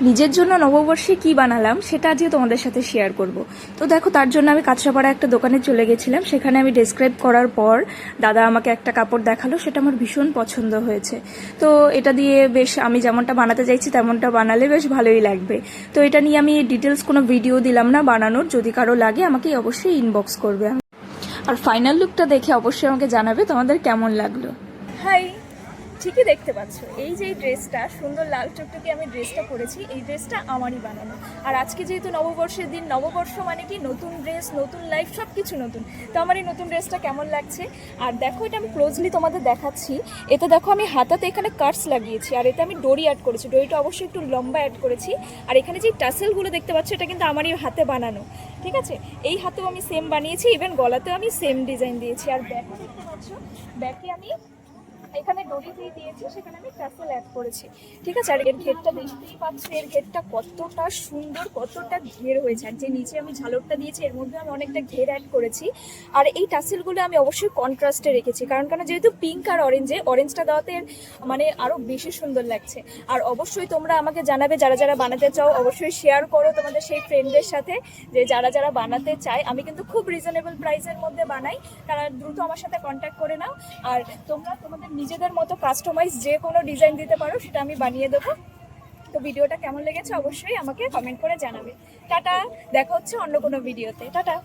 নিজের জন্য নববর্ষে কি বানালাম সেটা আজকে তোমাদের সাথে শেয়ার করব। তো দেখো, তার জন্য আমি কাঁচরাপাড়া একটা দোকানে চলে গেছিলাম। সেখানে আমি ডেসক্রাইব করার পর দাদা আমাকে একটা কাপড় দেখালো, সেটা আমার ভীষণ পছন্দ হয়েছে। তো এটা দিয়ে বেশ আমি যেমনটা বানাতে চাইছি তেমনটা বানালে বেশ ভালোই লাগবে। তো এটা নিয়ে আমি ডিটেলস কোনো ভিডিও দিলাম না বানানোর, যদি কারো লাগে আমাকে অবশ্যই ইনবক্স করবে। আর ফাইনাল লুকটা দেখে অবশ্যই আমাকে জানাবে তোমাদের কেমন লাগলো। হাই, ঠিকই দেখতে পাচ্ছ, এই যে ড্রেসটা সুন্দর লাল টুকটুকে আমি ড্রেসটা পরেছি, এই ড্রেসটা আমারই বানানো। আর আজকে যেহেতু নববর্ষের দিন, নববর্ষ মানে কি নতুন ড্রেস, নতুন লাইফ, সব কিছু নতুন। তো আমার এই নতুন ড্রেসটা কেমন লাগছে। আর দেখো, এটা আমি ক্লোজলি তোমাদের দেখাচ্ছি। এতে দেখো আমি হাতাতে এখানে কাটস লাগিয়েছি, আর এতে আমি ডরি অ্যাড করেছি। ডরিটা অবশ্যই একটু লম্বা অ্যাড করেছি। আর এখানে যে টাসেলগুলো দেখতে পাচ্ছ, এটা কিন্তু আমারই হাতে বানানো, ঠিক আছে। এই হাতেও আমি সেম বানিয়েছি, ইভেন গলাতেও আমি সেম ডিজাইন দিয়েছি। আর ব্যাকে দেখতে পাচ্ছ, ব্যাকে আমি এখানে ডরি দিয়ে দিয়েছি, সেখানে আমি টাসেল অ্যাড করেছি, ঠিক আছে। আর এর ঘেরটা দেখতেই পাচ্ছ, এর ঘেরটা কতটা সুন্দর, কতটা ঘের হয়েছে। আর যে নিচে আমি ঝালরটা দিয়েছি, এর মধ্যে আমি অনেকটা ঘের অ্যাড করেছি। আর এই টাসেলগুলো আমি অবশ্যই কন্ট্রাস্টে রেখেছি, কারণ যেহেতু পিঙ্ক আর অরেঞ্জটা দেওয়াতে মানে আরও বেশি সুন্দর লাগছে। আর অবশ্যই তোমরা আমাকে জানাবে, যারা যারা বানাতে চাও অবশ্যই শেয়ার করো তোমাদের সেই ফ্রেন্ডদের সাথে, যে যারা যারা বানাতে চায়। আমি কিন্তু খুব রিজনেবল প্রাইসের মধ্যে বানাই, তারা দ্রুত আমার সাথে কন্ট্যাক্ট করে নাও। আর তোমরা তোমাদের নিজেদের মতো কাস্টমাইজ যে কোনো ডিজাইন দিতে পারো, সেটা আমি বানিয়ে দেবো। তো ভিডিওটা কেমন লেগেছে অবশ্যই আমাকে কমেন্ট করে জানাবে। টাটা, দেখা হচ্ছে অন্য কোনো ভিডিওতে। টাটা।